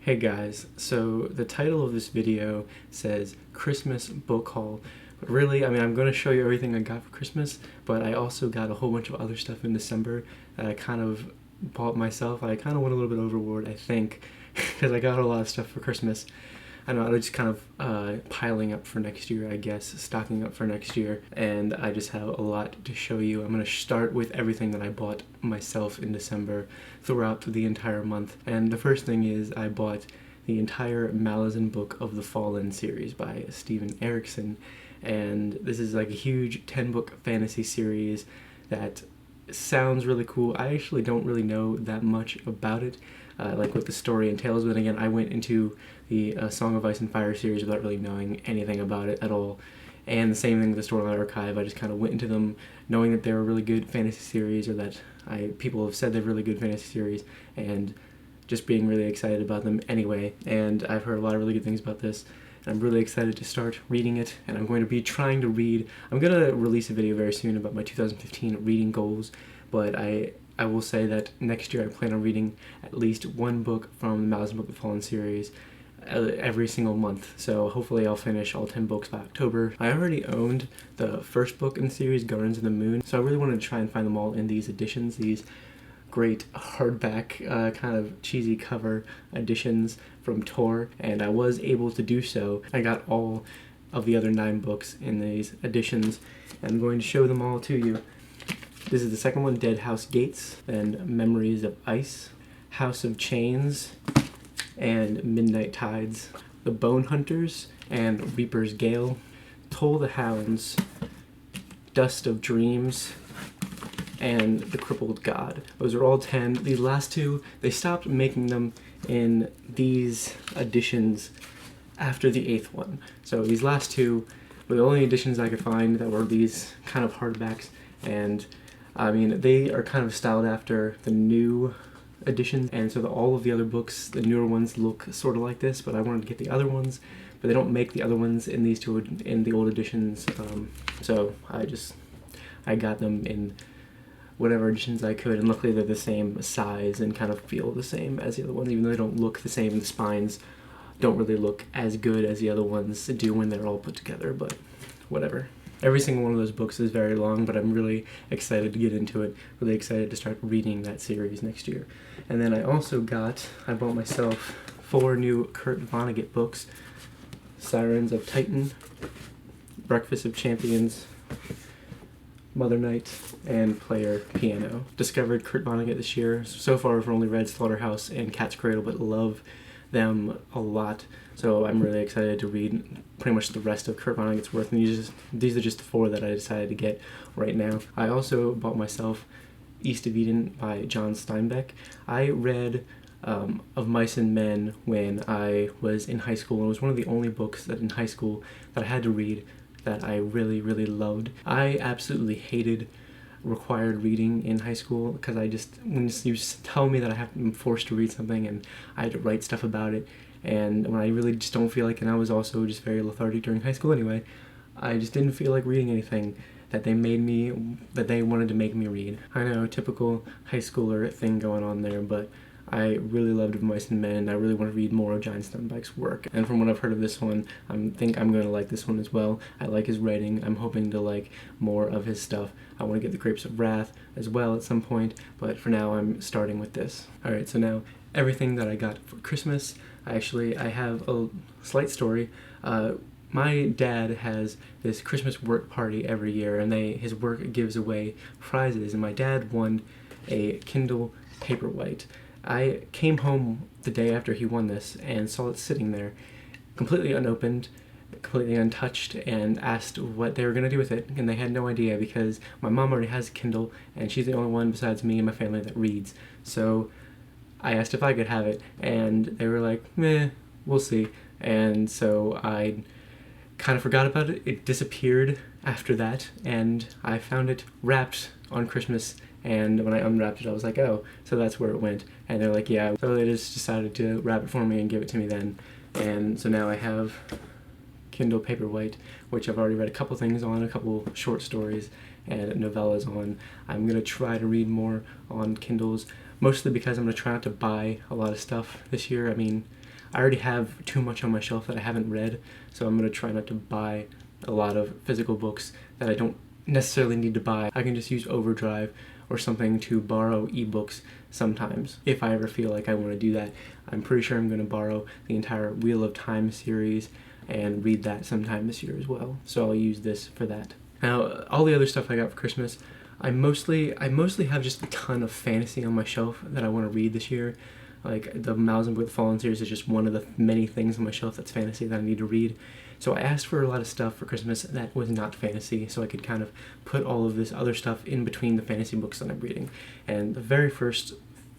Hey guys, so the title of this video says Christmas book haul, but really, I'm going to show you everything I got for Christmas, but I also got a whole bunch of other stuff in December that I kind of bought myself. I kind of went a little bit overboard, I think, because I got a lot of stuff for Christmas. I know, I was just kind of piling up for next year, I guess, stocking up for next year, and I just have a lot to show you. I'm going to start with everything that I bought myself in December throughout the entire month. And the first thing is I bought the entire Malazan Book of the Fallen series by Steven Erikson, and this is like a huge 10-book fantasy series that sounds really cool. I actually don't really know that much about it, like what the story entails, but again, I went into the Song of Ice and Fire series without really knowing anything about it at all. And the same thing with the Storyline Archive. I just kind of went into them knowing that they're a really good fantasy series, or that people have said they're really good fantasy series, and just being really excited about them anyway. And I've heard a lot of really good things about this, and I'm really excited to start reading it. And I'm going to be trying to read. I'm going to release a video very soon about my 2015 reading goals, but I will say that next year I plan on reading at least one book from the Malazan Book of the Fallen series every single month, so hopefully I'll finish all 10 books by October. I already owned the first book in the series, Guardians of the Moon, so I really wanted to try and find them all in these editions, these great hardback, kind of cheesy cover editions from Tor, and I was able to do so. I got all of the other 9 books in these editions, and I'm going to show them all to you. This is the second one, Dead House Gates, then Memories of Ice, House of Chains, and Midnight Tides, The Bone Hunters and Reaper's Gale, Toll the Hounds, Dust of Dreams, and The Crippled God. Those are all 10. These last two, they stopped making them in these editions after the 8th one. So these last two were the only editions I could find that were these kind of hardbacks, and I mean, they are kind of styled after the new editions, and so all of the other books, the newer ones, look sort of like this, but I wanted to get the other ones, but they don't make the other ones in these two, in the old editions, so I got them in whatever editions I could, and luckily they're the same size and kind of feel the same as the other ones, even though they don't look the same. The spines don't really look as good as the other ones do when they're all put together, but whatever. Every single one of those books is very long, but I'm really excited to get into it, really excited to start reading that series next year. And then I bought myself 4 new Kurt Vonnegut books: Sirens of Titan, Breakfast of Champions, Mother Night, and Player Piano. Discovered Kurt Vonnegut this year. So far I've only read Slaughterhouse and Cat's Cradle, but love them a lot, so I'm really excited to read pretty much the rest of Kurt Vonnegut's work, and these are just the 4 that I decided to get right now. I also bought myself East of Eden by John Steinbeck. I read Of Mice and Men when I was in high school, and it was one of the only books that in high school that I had to read that I really, really loved. I absolutely hated required reading in high school, because when you just tell me that I'm forced to read something and I had to write stuff about it, and when I really just don't feel like, and I was also just very lethargic during high school anyway, I just didn't feel like reading anything that they wanted to make me read. I know, typical high schooler thing going on there, but I really loved Of Mice and Men. I really want to read more of John Steinbeck's work, and from what I've heard of this one, I think I'm going to like this one as well. I like his writing. I'm hoping to like more of his stuff. I want to get The Grapes of Wrath as well at some point, but for now I'm starting with this. Alright, so now everything that I got for Christmas, I have a slight story. My dad has this Christmas work party every year, and his work gives away prizes, and my dad won a Kindle Paperwhite. I came home the day after he won this and saw it sitting there, completely unopened, completely untouched, and asked what they were going to do with it, and they had no idea, because my mom already has a Kindle, and she's the only one besides me and my family that reads. So I asked if I could have it, and they were like, meh, we'll see. And so I kind of forgot about it. It disappeared after that, and I found it wrapped on Christmas, and when I unwrapped it I was like, oh, so that's where it went. And they're like, yeah. So they just decided to wrap it for me and give it to me then. And so now I have Kindle Paperwhite, which I've already read a couple things on, a couple short stories and novellas on. I'm going to try to read more on Kindles, mostly because I'm going to try not to buy a lot of stuff this year. I mean, I already have too much on my shelf that I haven't read, so I'm going to try not to buy a lot of physical books that I don't necessarily need to buy. I can just use Overdrive or something to borrow ebooks sometimes if I ever feel like I want to do that. I'm pretty sure I'm going to borrow the entire Wheel of Time series and read that sometime this year as well, so I'll use this for that. Now, all the other stuff I got for Christmas, I mostly have just a ton of fantasy on my shelf that I want to read this year. Like the Malice with the Fallen series is just one of the many things on my shelf that's fantasy that I need to read. So I asked for a lot of stuff for Christmas that was not fantasy, so I could kind of put all of this other stuff in between the fantasy books that I'm reading. And the very first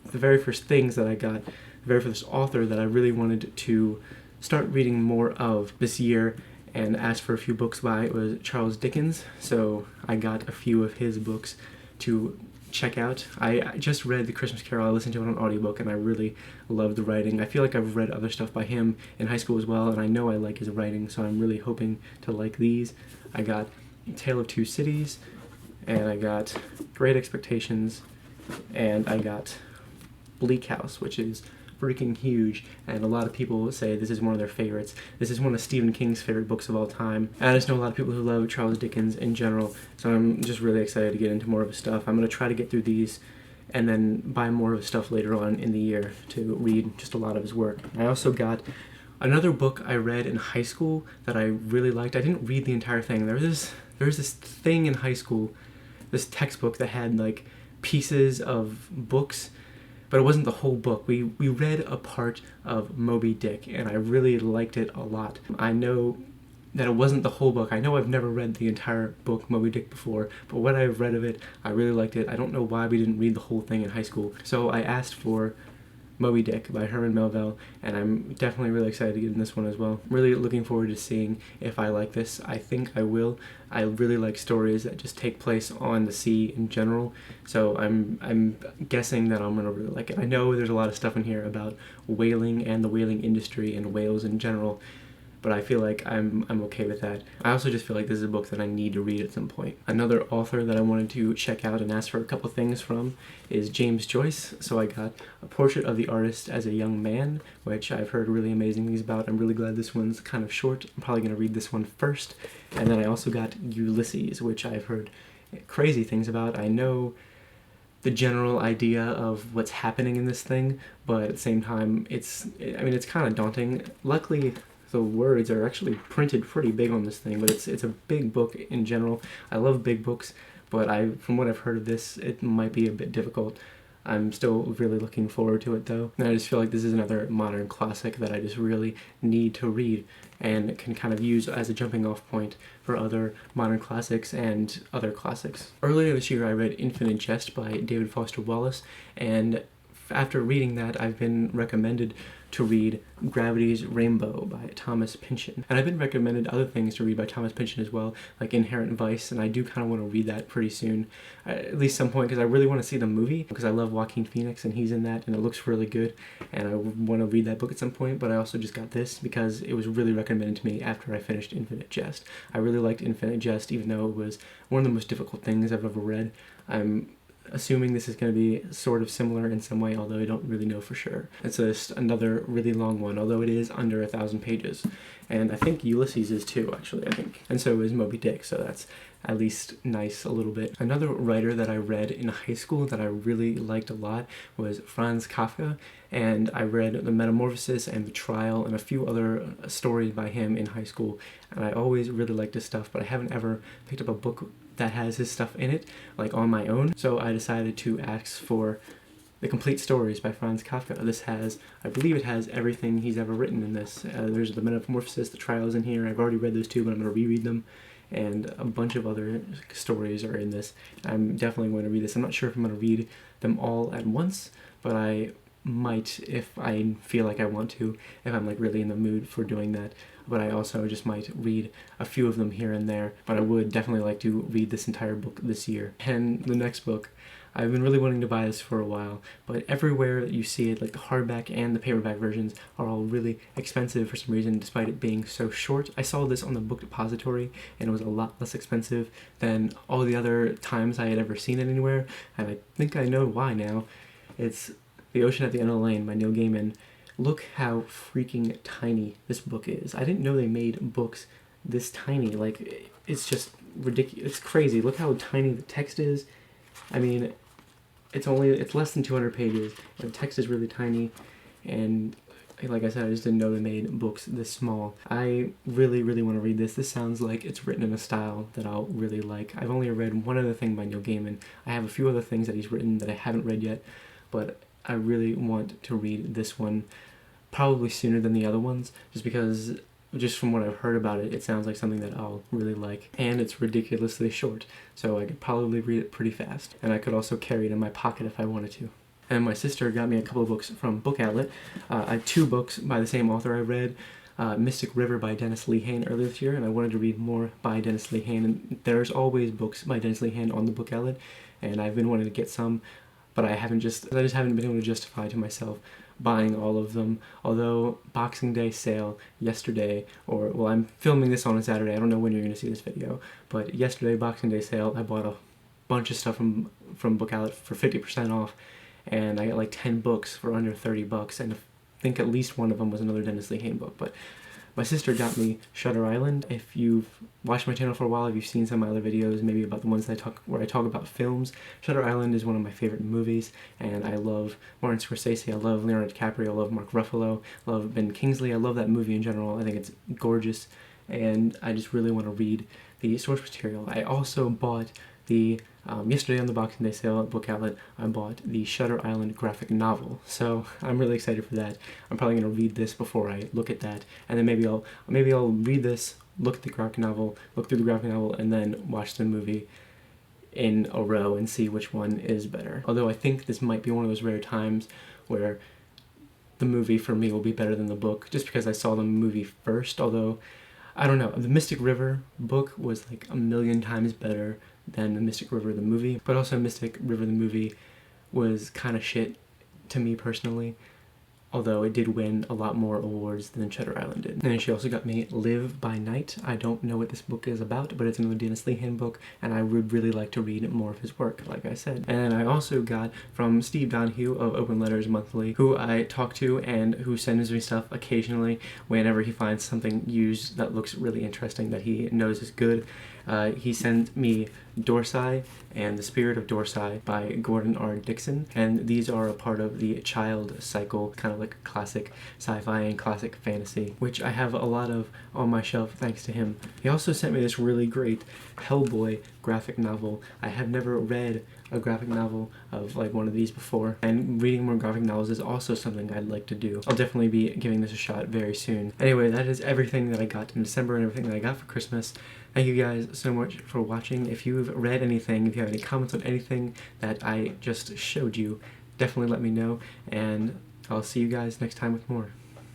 things that I got, the very first author that I really wanted to start reading more of this year and asked for a few books by was Charles Dickens. So I got a few of his books to check out. I just read The Christmas Carol. I listened to it on audiobook and I really loved the writing. I feel like I've read other stuff by him in high school as well, and I know I like his writing, so I'm really hoping to like these. I got Tale of Two Cities, and I got Great Expectations, and I got Bleak House, which is freaking huge, and a lot of people say this is one of their favorites. This is one of Stephen King's favorite books of all time. And I just know a lot of people who love Charles Dickens in general, so I'm just really excited to get into more of his stuff. I'm going to try to get through these and then buy more of his stuff later on in the year to read just a lot of his work. I also got another book I read in high school that I really liked. I didn't read the entire thing. There was this thing in high school, this textbook that had like pieces of books, but it wasn't the whole book. We read a part of Moby Dick, and I really liked it a lot. I know that it wasn't the whole book. I know I've never read the entire book Moby Dick before, but what I've read of it, I really liked it. I don't know why we didn't read the whole thing in high school. So I asked for Moby Dick by Herman Melville, and I'm definitely really excited to get in this one as well. I'm really looking forward to seeing if I like this. I think I will. I really like stories that just take place on the sea in general, so I'm guessing that I'm gonna really like it. I know there's a lot of stuff in here about whaling and the whaling industry and whales in general, but I feel like I'm okay with that. I also just feel like this is a book that I need to read at some point. Another author that I wanted to check out and ask for a couple things from is James Joyce. So I got A Portrait of the Artist as a Young Man, which I've heard really amazing things about. I'm really glad this one's kind of short. I'm probably going to read this one first. And then I also got Ulysses, which I've heard crazy things about. I know the general idea of what's happening in this thing, but at the same time, it's kind of daunting. Luckily, the words are actually printed pretty big on this thing, but it's a big book in general. I love big books, but from what I've heard of this, it might be a bit difficult. I'm still really looking forward to it though. And I just feel like this is another modern classic that I just really need to read and can kind of use as a jumping off point for other modern classics and other classics. Earlier this year I read Infinite Jest by David Foster Wallace, and after reading that I've been recommended to read Gravity's Rainbow by Thomas Pynchon. And I've been recommended other things to read by Thomas Pynchon as well, like Inherent Vice, and I do kind of want to read that pretty soon, at least some point, because I really want to see the movie, because I love Joaquin Phoenix and he's in that and it looks really good, and I want to read that book at some point. But I also just got this because it was really recommended to me after I finished Infinite Jest. I really liked Infinite Jest, even though it was one of the most difficult things I've ever read. I'm assuming this is going to be sort of similar in some way, although I don't really know for sure. It's just another really long one, although it is under 1,000 pages. And I think Ulysses is too, actually, I think. And so is Moby Dick, so that's at least nice a little bit. Another writer that I read in high school that I really liked a lot was Franz Kafka, and I read The Metamorphosis and The Trial and a few other stories by him in high school, and I always really liked his stuff, but I haven't ever picked up a book that has his stuff in it, like on my own. So I decided to ask for The Complete Stories by Franz Kafka. This has, I believe it has everything he's ever written in this. There's The Metamorphosis, The Trial is in here. I've already read those two, but I'm going to reread them. And a bunch of other stories are in this. I'm definitely going to read this. I'm not sure if I'm going to read them all at once, but I might if I feel like I want to, if I'm like really in the mood for doing that. But I also just might read a few of them here and there, but I would definitely like to read this entire book this year. And the next book, I've been really wanting to buy this for a while, but everywhere that you see it, like the hardback and the paperback versions, are all really expensive for some reason, despite it being so short. I saw this on the Book Depository, and it was a lot less expensive than all the other times I had ever seen it anywhere, and I think I know why now. It's The Ocean at the End of the Lane by Neil Gaiman. Look how freaking tiny this book is. I didn't know they made books this tiny. Like, it's just ridiculous. It's crazy. Look how tiny the text is. I mean, it's less than 200 pages, and the text is really tiny, and like I said, I just didn't know they made books this small. I really, really want to read this. This sounds like it's written in a style that I'll really like. I've only read one other thing by Neil Gaiman. I have a few other things that he's written that I haven't read yet, but I really want to read this one probably sooner than the other ones, just from what I've heard about it, it sounds like something that I'll really like. And it's ridiculously short, so I could probably read it pretty fast. And I could also carry it in my pocket if I wanted to. And my sister got me a couple of books from Book Outlet. I had 2 books by the same author I read. Mystic River by Dennis Lehane earlier this year, and I wanted to read more by Dennis Lehane. And there's always books by Dennis Lehane on the Book Outlet, and I've been wanting to get some, but I just haven't been able to justify to myself buying all of them. Although Boxing Day sale yesterday, well, I'm filming this on a Saturday, I don't know when you're going to see this video, but yesterday, Boxing Day sale, I bought a bunch of stuff from Book Outlet for 50% off, and I got like 10 books for under 30 bucks, and I think at least one of them was another Dennis Lehane book. But my sister got me Shutter Island. If you've watched my channel for a while, if you've seen some of my other videos, maybe about the ones that where I talk about films, Shutter Island is one of my favorite movies, and I love Martin Scorsese, I love Leonardo DiCaprio, I love Mark Ruffalo, I love Ben Kingsley, I love that movie in general. I think it's gorgeous, and I just really want to read the source material. I also bought yesterday on the Boxing Day sale at Book Outlet, I bought the Shutter Island graphic novel, so I'm really excited for that. I'm probably going to read this before I look at that, and then maybe I'll read this, look at the graphic novel, look through the graphic novel, and then watch the movie in a row and see which one is better. Although I think this might be one of those rare times where the movie for me will be better than the book, just because I saw the movie first. Although, I don't know, the Mystic River book was like a million times better than the Mystic River the movie, but also Mystic River the movie was kind of shit to me personally, although it did win a lot more awards than Shutter Island did. And then she also got me Live by Night. I don't know what this book is about, but it's another Dennis Lehane book, and I would really like to read more of his work, like I said. And I also got from Steve Donahue of Open Letters Monthly, who I talk to and who sends me stuff occasionally whenever he finds something used that looks really interesting that he knows is good. He sent me Dorsai and The Spirit of Dorsai by Gordon R. Dixon, and these are a part of the Child cycle, kind of like classic sci-fi and classic fantasy, which I have a lot of on my shelf thanks to him. He also sent me this really great Hellboy graphic novel. I have never read a graphic novel of like one of these before, and reading more graphic novels is also something I'd like to do. I'll definitely be giving this a shot very soon. Anyway, that is everything that I got in December and everything that I got for Christmas. Thank you guys so much for watching. If you've read anything, if you have any comments on anything that I just showed you, definitely let me know, and I'll see you guys next time with more.